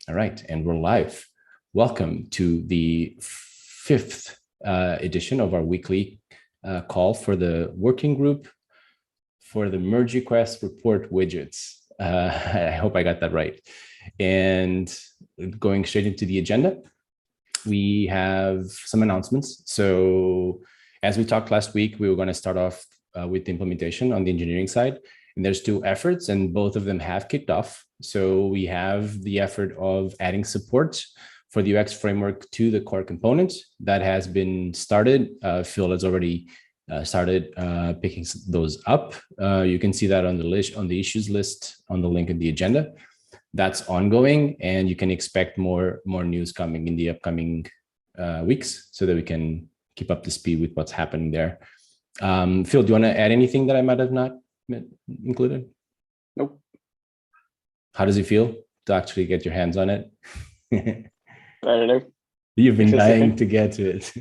All right, and we're live. Welcome to the fifth edition of our weekly call for the working group for the merge request report widgets. I hope I got that right. And going straight into the agenda, we have some announcements. So as we talked last week, we were going to start off with the implementation on the engineering side. And there's two efforts, and both of them have kicked off. So we have the effort of adding support for the UX framework to the core components that has been started. Phil has already started picking those up. You can see that on the list, on the issues list, on the link in the agenda. That's ongoing, and you can expect more news coming in the upcoming weeks so that we can keep up to speed with what's happening there. Phil, do you want to add anything that I might have not included? Nope. How does it feel to actually get your hands on it? I don't know. You've been dying to get to it.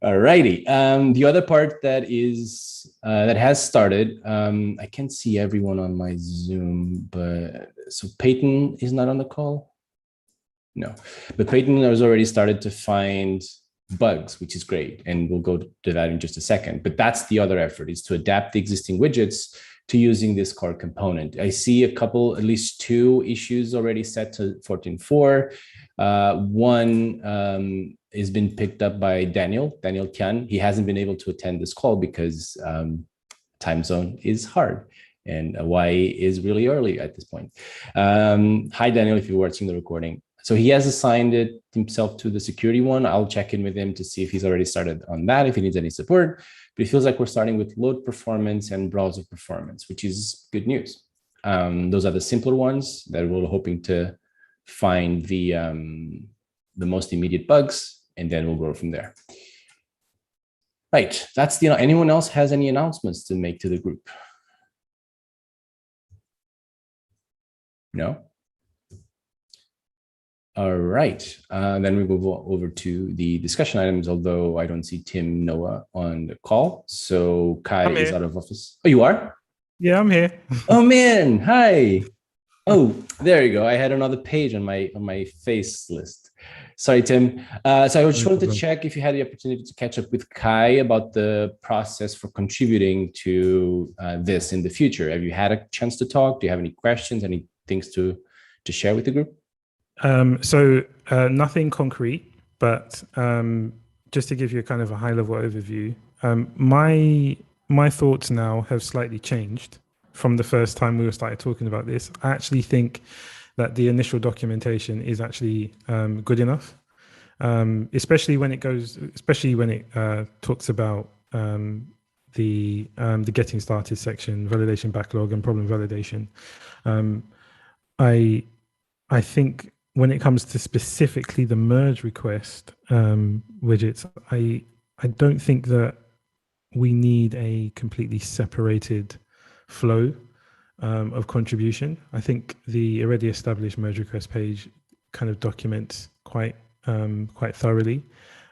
All righty. The other part that is that has started, I can't see everyone on my Zoom, but so Peyton is not on the call. No, but Peyton has already started to find bugs, which is great, and we'll go to that in just a second. But that's the other effort, is to adapt the existing widgets to using this core component. I see a couple, at least two issues already set to 14.4. One has been picked up by Daniel Tian. He hasn't been able to attend this call because time zone is hard, and Hawaii is really early at this point. Hi, Daniel, if you're watching the recording. So he has assigned it himself to the security one. I'll check in with him to see if he's already started on that, if he needs any support. But it feels like we're starting with load performance and browser performance, which is good news. Those are the simpler ones that we're hoping to find the most immediate bugs, and then we'll grow from there. Right, that's the, anyone else has any announcements to make to the group? No? All right, then we move over to the discussion items, although I don't see Tim Noah on the call. So Kai is out of office. Oh, you are? Yeah, I'm here. Oh man, hi. Oh, there you go. I had another page on my face list. Sorry, Tim. So I just wanted to check if you had the opportunity to catch up with Kai about the process for contributing to this in the future. Have you had a chance to talk? Do you have any questions, any things to share with the group? So nothing concrete, but just to give you a kind of a high-level overview, my thoughts now have slightly changed from the first time we started talking about this. I actually think that the initial documentation is actually good enough, especially when it talks about the getting started section, validation backlog, and problem validation. I think when it comes to specifically the merge request widgets, I don't think that we need a completely separated flow of contribution. I think the already established merge request page kind of documents quite thoroughly.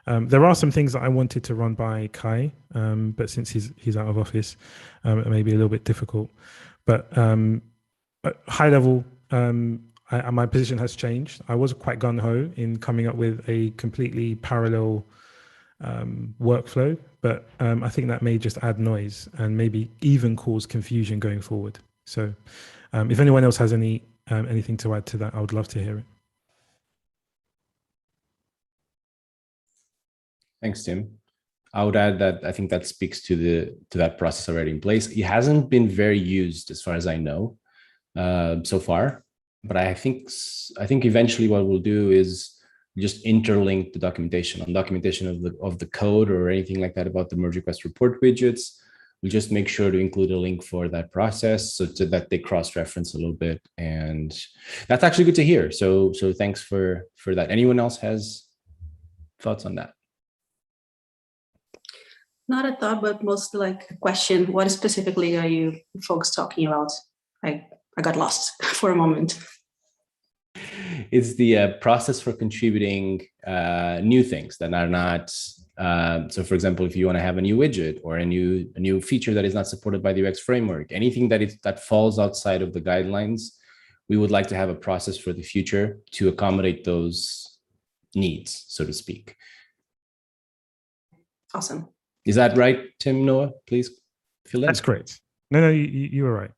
There are some things that I wanted to run by Kai, but since he's out of office, it may be a little bit difficult. But at high level, my position has changed. I was quite gung-ho in coming up with a completely parallel workflow, but I think that may just add noise and maybe even cause confusion going forward. So if anyone else has anything to add to that, I would love to hear it. Thanks, Tim. I would add that I think that speaks to that process already in place. It hasn't been very used as far as I know so far. But I think eventually what we'll do is just interlink the documentation of the code or anything like that about the merge request report widgets. We'll just make sure to include a link for that process so that they cross-reference a little bit, and that's actually good to hear. So thanks for that. Anyone else has thoughts on that? Not a thought, but mostly like a question. What specifically are you folks talking about? I got lost for a moment. It's the process for contributing new things that are not. So, for example, if you want to have a new widget or a new feature that is not supported by the UX framework, anything that falls outside of the guidelines, we would like to have a process for the future to accommodate those needs, so to speak. Awesome. Is that right, Tim, Noah? Please fill in. That's great. No, you were right.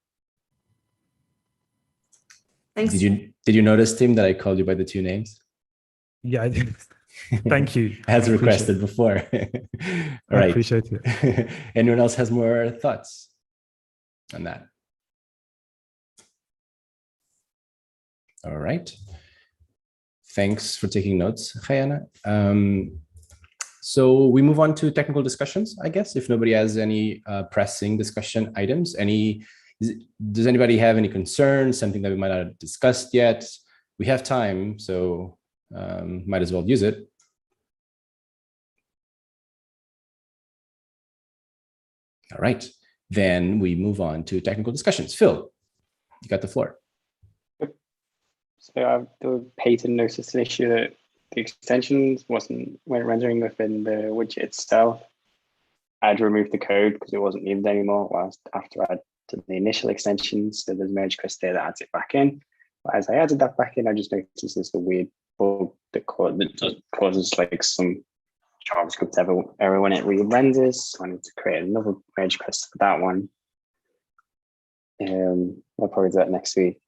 Thanks. Did you notice, Tim, that I called you by the two names? Yeah, I did. Thank you. As I appreciate requested it. before. All I right. appreciate it. Anyone else has more thoughts on that? All right. Thanks for taking notes, Chayana. So we move on to technical discussions, I guess, if nobody has any pressing discussion items. Does anybody have any concerns, something that we might not have discussed yet? We have time, so might as well use it. All right, then we move on to technical discussions. Phil, you got the floor. So the Peyton noticed an issue that the extensions weren't rendering within the widget itself. I'd removed the code because it wasn't needed anymore whilst after I'd done the initial extensions. So there's a merge request there that adds it back in. But as I added that back in, I just noticed there's a weird bug that causes like some JavaScript error when it re-renders. So I need to create another merge request for that one. I'll probably do that next week.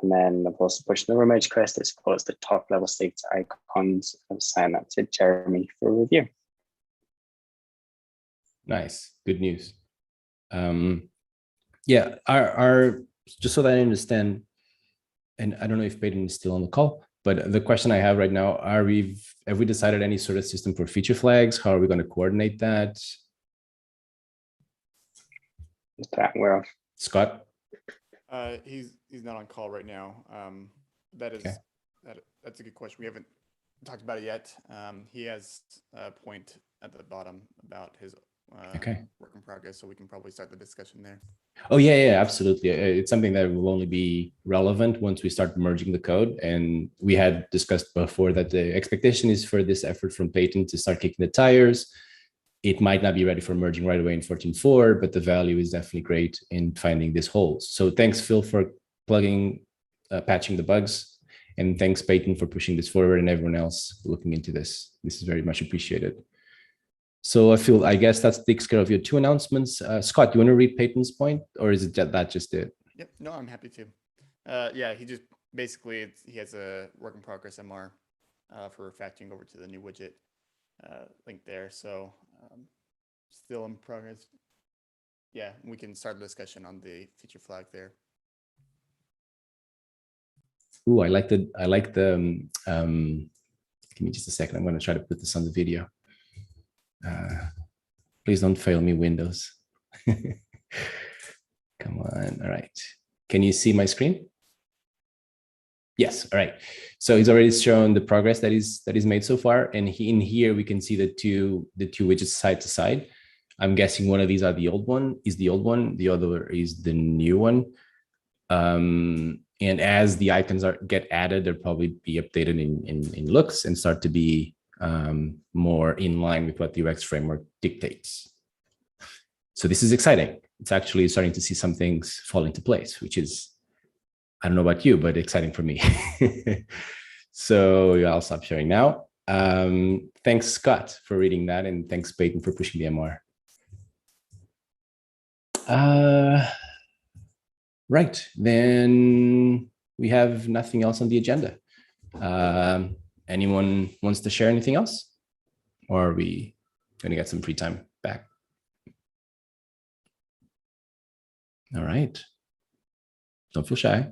And then I've also pushed another merge request that supports the top level state icons. I've signed that to Jeremy for review. Nice, good news. Yeah, our just so that I understand, and I don't know if Peyton is still on the call, but the question I have right now, have we decided any sort of system for feature flags? How are we going to coordinate that? That we're off. Scott? He's not on call right now. That's a good question. We haven't talked about it yet. He has a point at the bottom about his work in progress, so we can probably start the discussion there. Oh yeah, absolutely. It's something that will only be relevant once we start merging the code. And we had discussed before that the expectation is for this effort from Peyton to start kicking the tires. It might not be ready for merging right away in 14.4, but the value is definitely great in finding these holes. So thanks, Phil, for patching the bugs. And thanks, Peyton, for pushing this forward and everyone else looking into this. This is very much appreciated. So I guess that takes care of your two announcements. Scott, do you want to read Peyton's point, or is it that just it? Yep, no, I'm happy to. Yeah, he just basically, he has a work in progress MR for refactoring over to the new widget link there. So still in progress. Yeah, we can start the discussion on the feature flag there. Ooh, I like the give me just a second. I'm going to try to put this on the video. Please don't fail me, Windows. Come on. All right. Can you see my screen? Yes. All right. So he's already shown the progress that is made so far. And in here, we can see the two widgets side to side. I'm guessing one of these is the old one. The other is the new one. And as the icons get added, they'll probably be updated in looks and start to be more in line with what the UX framework dictates. So this is exciting. It's actually starting to see some things fall into place, which is, I don't know about you, but exciting for me. So yeah, I'll stop sharing now. Thanks, Scott, for reading that. And thanks, Peyton, for pushing the MR. Right, then we have nothing else on the agenda. Anyone wants to share anything else? Or are we going to get some free time back? All right. Don't feel shy.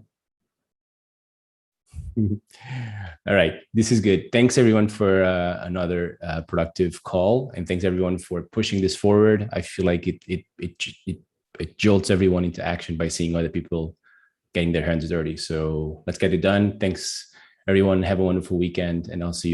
All right, this is good. Thanks everyone for another productive call, and thanks everyone for pushing this forward. I feel like it jolts everyone into action by seeing other people getting their hands dirty. So let's get it done. Thanks everyone. Have a wonderful weekend, and I'll see you all.